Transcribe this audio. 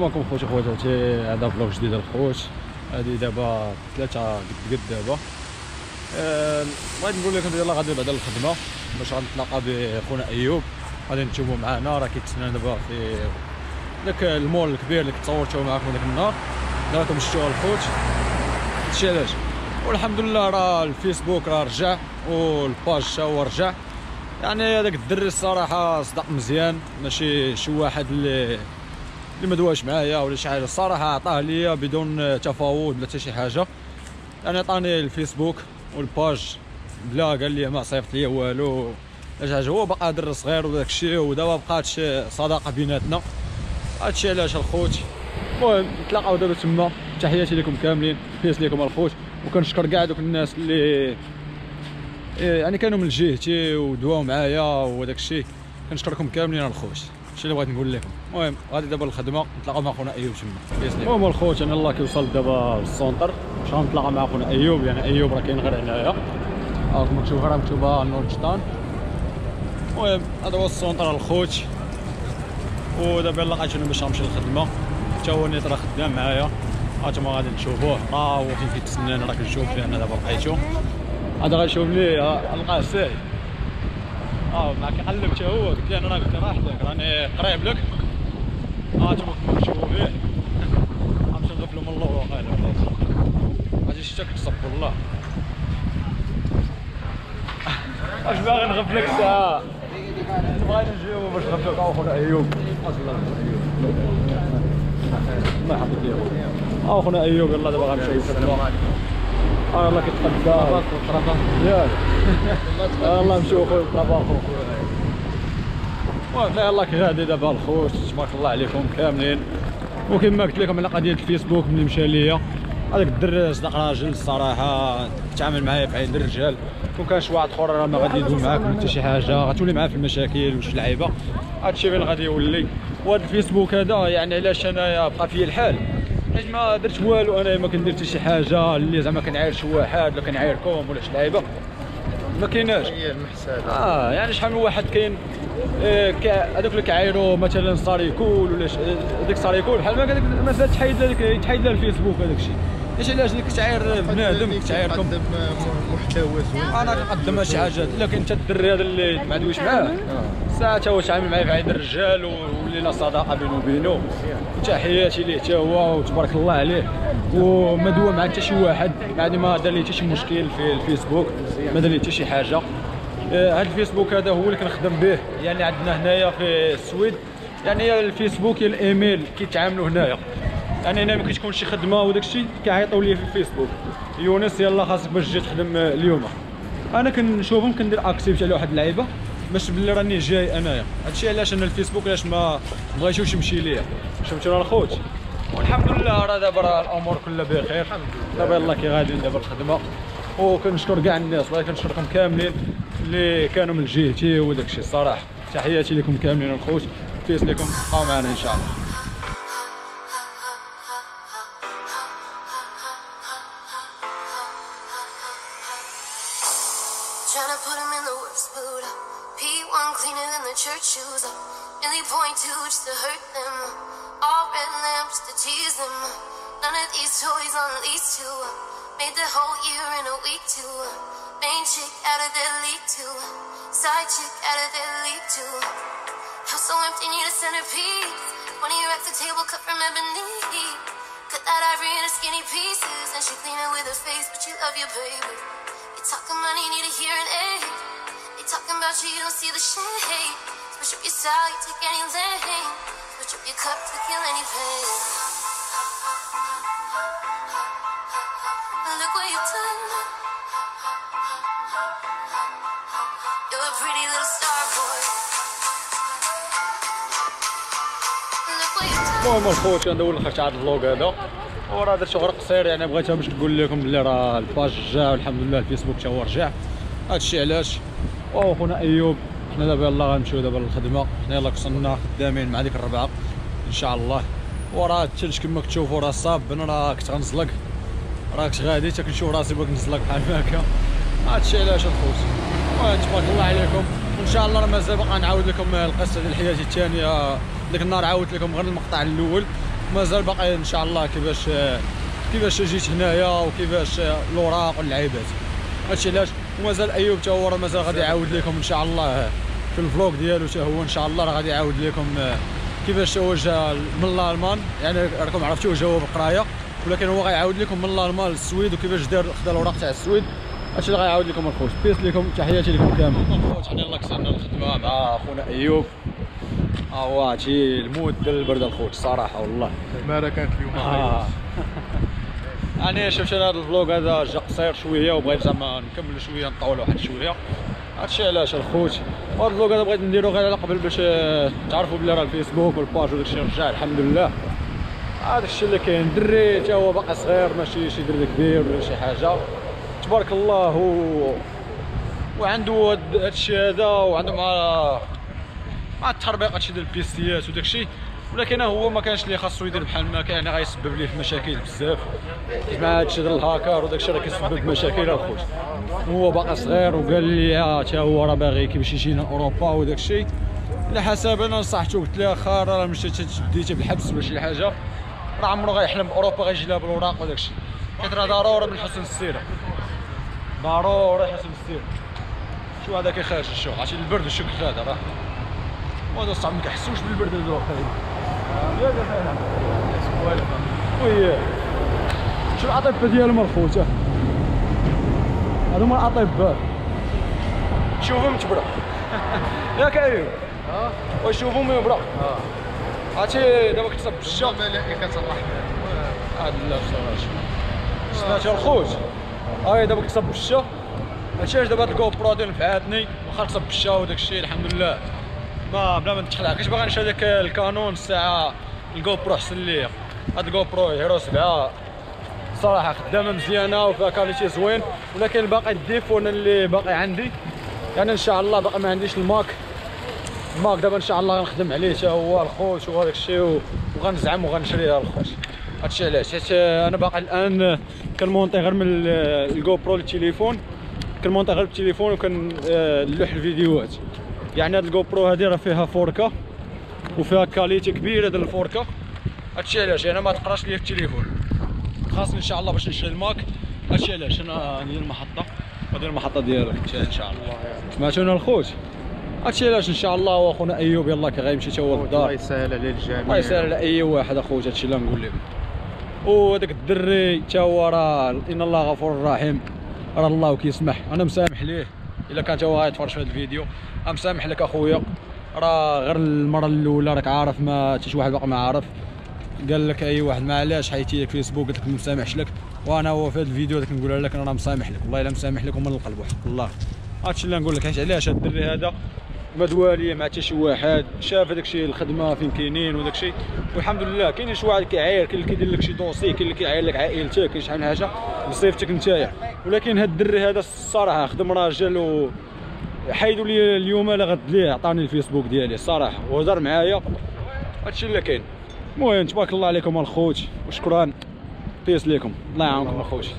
عليكم خوتي خواتاتي. هذا فلوق جديد الخوت. هذه دابا 3 قد دابا. بغيت نقول لكم يلاه غادي بعد الخدمه باش غنتلاقى بخونا ايوب، غادي نشوفوا معنا راه كيتسنى دابا في داك المول الكبير اللي تصورتو معكم داك النهار. راكم شفتوها الخوت. هادشي علاش، والحمد لله راه الفيسبوك راه رجع والباج حتى هو رجع. يعني هذاك الدري الصراحه صدق مزيان، ماشي شي واحد اللي ما دواش معايا ولا شي حاجه. الصراحه عطاه ليا بدون تفاوض ولا حتى شي حاجه. يعني عطاني الفيسبوك والباج بلا قال لي ما صيفط لي والو لا حاجه. هو باقي دري صغير وداك الشيء، ودابا بقاتش صداقه بيناتنا. هادشي علاش الخوت. المهم نتلاقاو دابا تما. تحياتي لكم كاملين، بيس ليكم الخوت، وكنشكر كاع دوك الناس اللي يعني كانوا من جهتي ودواو معايا وداك الشيء. كنشكركم كاملين الخوت. هادشي اللي بغيت نقول لكم. المهم غادي دابا الخدمه نتلاقاو مع خونا ايوب تما. بيس ليكم. المهم الخوت انا الله كيوصل دابا للسونتر باش غنتلاقى مع خونا ايوب. يعني ايوب راه كاين غير هنايا، راكم تشوفوا راه مكتوبه نورجتان. المهم هذا هو السونتر الخوت. ودابا يلاه غنمشي باش نمشي للخدمه. حتى هو نيت راه خدام معايا، هانتوما غادي تشوفوه راه هو فين كيتسناني. راه كنشوف فيه انا دابا لقيتو. هذا غنشوف ليه القاه ساهل. ما كيقلب حتى هو. قلت له انا راه حداك راني قريب لك. هانتوما كتشوفوا فيه. غنمشي نغفلو من اللور وقيله غادي شتا كتصب والله. واش باغي نغفلك ساعه؟ بغينا نجيو باش نغفلوك اخونا ايوب. الله يحفظك يا خويا. اخونا ايوب يلاه دابا غنمشيو للخدمه. يلاه كيتقدى ياك. يلاه نمشيو خويا الطباخ خويا. المهم يلاه كغادي دابا الخوت. تبارك الله عليكم كاملين. وكما قلت لكم على قضيه الفيسبوك ملي مشى ليا هذاك الدري صدق راجل الصراحه. تعامل معايا بعين الرجال. كون كان شي واحد اخر راه ما غادي يدوم معاك ولا حتى شي حاجه، غتولي معاه في المشاكل وشي لعيبه. هادشي فين غادي يولي. وهذا الفيسبوك هذا يعني علاش انايا بقى فيا الحال، حيت ما درت والو. انا ما كندير حتى شي حاجه اللي زعما كنعاير شي واحد ولا كنعايركم ولا شي لعيبه، ما كايناش. هي المحسابه. يعني شحال من واحد كاين هذوك اللي كيعايروا مثلا صاريكول ولا هذيك صاريكول بحال ما مثلا تحيد لها الفيسبوك هذاك الشيء. اش علاش كتعاير بنادم كتعايركم محتوى زوين. انا كنقدم شي حاجه. لكن انت الدري هذا اللي ما عندوش معاه ساعه هو تعامل معايا بعين الرجال ولينا صداقه بينه وبينه. تحياتي ليه حتى هو وتبارك الله عليه. وما دوا مع حتى شي واحد، يعني ما دار لي حتى شي مشكل في الفيسبوك، ما دار لي حتى شي حاجه. هذا الفيسبوك هذا هو اللي كنخدم به. يعني عندنا هنايا في السويد يعني الفيسبوك يا الايميل كيتعاملوا هنايا. يعني انا ملي كتكون شي خدمه وداك الشيء كيعيطوا لي في الفيسبوك. يونس يلاه خاصك باش تجي تخدم اليوم. انا كنشوفهم كندير اكسبت على واحد اللعيبه باش بلي راني جاي انايا. هادشي علاش انا الفيسبوك علاش ما بغيتوش يمشي ليا. فهمتوا الخوت. والحمد لله راه دابا راه الامور كلها بخير. دابا يلاه كيغاديين دابا الخدمه. وكنشكر كاع الناس، والله كنشكركم كاملين اللي كانوا من جهتي وداك الشيء الصراحه. تحياتي لكم كاملين الخوت. بيس لكم، بقاو معنا ان شاء الله. Tryna put him in the worst mood. P1 cleaner than the church shoes. Really point to just to hurt them. All red lamps to tease them. None of these toys on lease to. Made the whole year in a week too. Main chick out of their league too. Side chick out of their league too. House so empty, need a centerpiece. 20 racks a table cut from ebony. Cut that ivory into skinny pieces. And she clean it with her face, but you love your baby. Talking money, need a hearing aid. They talking about you, you don't see the shade. Switch up your style, you take any lane. Switch up your cup to kill any pain. Look what you've done. You're a pretty little star boy. Look what you've done. المهم الخوت ندور لك هذا الفلوق هذا. وراه درت شغل قصير يعني بغيتها باش نقول لكم بلي راه الباج رجع والحمد لله الفيسبوك حتى هو رجع. هادشي علاش. خونا ايوب حنا دابا يلاه غنمشيو دابا للخدمه. حنا يلاه كصلنا خدامين مع ديك الربعه ان شاء الله. وراه الثلج كما كتشوفوا راه صابن، راه كنت غنزلق، راه كنت غادي حتى كنشوف راسي باغي نزلق بحال هكا. هادشي علاش الخوت. تبارك الله عليكم. وان شاء الله راه مازال باقا نعاود لكم القصه ديال حياتي الثانيه. ديك النهار عاودت لكم غير المقطع الاول، مازال باقي ان شاء الله كيفاش جيت هنايا وكيفاش الاوراق واللعيبات. هادشي علاش ومازال ايوب تا هو راه مازال غادي يعاود لكم ان شاء الله في الفلوق ديالو تا هو ان شاء الله راه غادي يعاود لكم كيفاش هو جا من الالمان. يعني راكم عرفتوه جا هو بالقرايه، ولكن هو غيعاود لكم من الالمان للسويد وكيفاش دار خدا الاوراق تاع السويد. هادشي اللي غيعاود لكم الخوت. بيس لكم، تحياتي لكم كامل الخوت. حنا يلاه كسرنا الخدمه مع خونا ايوب. هو هادشي الموت ديال البرد الخوت الصراحه والله. المهره كانت اليوم يعني شفت انا هذا الفلوق هذا جا قصير شويه وبغيت زعما نكمل شويه نطولوا واحد شويه. هادشي علاش الخوت. وهذا الفلوق هذا بغيت نديرو غير على قبل باش تعرفوا بلي راه الفيسبوك والباج وداكشي رجع الحمد لله. هذا الشيء اللي كاين. دري حتى هو باقي صغير ماشي شي دري كبير ولا شي حاجه تبارك الله. وعنده هذا الشيء هذا وعنده مع التربيق هادشي ديال البيستيات وداكشي، ولكن هو ما كانش اللي خاصو يدير بحال ما كان غيسبب ليه في مشاكل بزاف مع هادشي ديال الهاكر وداكشي راه كيسبب مشاكل الخوت. هو باقي صغير وقال لي حتى هو راه باغي كيمشي يجينا اوروبا وداكشي. على حسب انا نصحته قلت له اخا راه مشيتي تديتي بالحبس ولا شي حاجه راه عمرو غيحلم باوروبا غيجي لها بالاوراق وداكشي. حيت راه ضروري من حسن السيره، ضروري حسن السيره. شو هذا كيخرج شو عرفتي البرد الشكل هذا راه وهذا صعب ما كيحسوش بالبرد هذا واخا يا دابا وي. شوف الاطباء ديالهم الخوت هادو هما الاطباء. شوفهم تبرا ياك ايوب وشوفهم يبرا. عرفتي دابا كتصب بالشا ملائكه الرحمن. لا بصراحه سمعتي الخوت. هاي دابا كتصب بالشا. هادشي علاش دابا هاد الكو برو ديال نفعاتني واخا تصب بالشا وداك الشيء الحمد لله ما بلا ما نتخلع. كنت باغي نشري هذاك الكانون الساعه الكو برو حسن ليا. هاد الكو برو هيرو 7 صراحه خدامه مزيانه وفيها كاليتي زوين، ولكن باقي الديفو اللي باقي عندي يعني ان شاء الله باقي ما عنديش الماك دابا ان شاء الله غنخدم عليه حتى هو الخوت وهذاك الشيء وغنزعم وغنشريها الخوت. هادشي علاش حيت انا باقي الان كنمونطي غير من الكو برو للتليفون، كنمونطي غير بالتليفون وكنلوح الفيديوهات. يعني هاد الكو برو هادي راه فيها 4K وفيها كاليتي كبيره ديال 4K. هادشي علاش انا ما تقراش ليا في التليفون خاصني ان شاء الله باش نشري الماك. هادشي علاش انا ندير المحطه ودير المحطه ديالك ان شاء الله. سمعتونا الخوت. هادشي علاش ان شاء الله واخونا ايوب يلاه غيمشي حتى هو للدار. الله يسهل على الجميع، الله يسهل على اي واحد اخوت. هادشي اللي نقول لكم. وهذاك الدري حتى هو راه ان الله غفور رحيم، راه الله كيسمح. انا مسامح ليه الا كان هو غيتفرج في هذا الفيديو. مسامح لك اخويا، راه غير المره الاولى راك عارف ما حتى شي واحد باقي ما عارف. قال لك اي واحد ما علاش حيتي لك فيسبوك قلت لك ما مسامحش لك، وانا هو في هذا الفيديو هذاك نقول لك انا مسامح لك والله الا مسامح لك ومن القلب وحق الله. هادشي اللي نقول لك. علاش هاد الدري هذا ما دوالي مع حتى شي واحد، شاف هذاك الشيء الخدمه فين كاينين وداك الشيء والحمد لله. كاين شي واحد كيعاير، كاين اللي كيدير لك شي دوسي، كاين اللي كيعاير لك عائلتك، كاين شحال من حاجه بصيفتك نتايا. ولكن هاد الدري هذا الصراحه خدم راجل وحيدوا لي اليوم لا غد ليه عطاني الفيسبوك ديالي الصراحه وهضر معايا. هادشي اللي كاين. المهم تبارك الله عليكم الخوت وشكرا. بيس ليكم الله يعاونكم الخوت.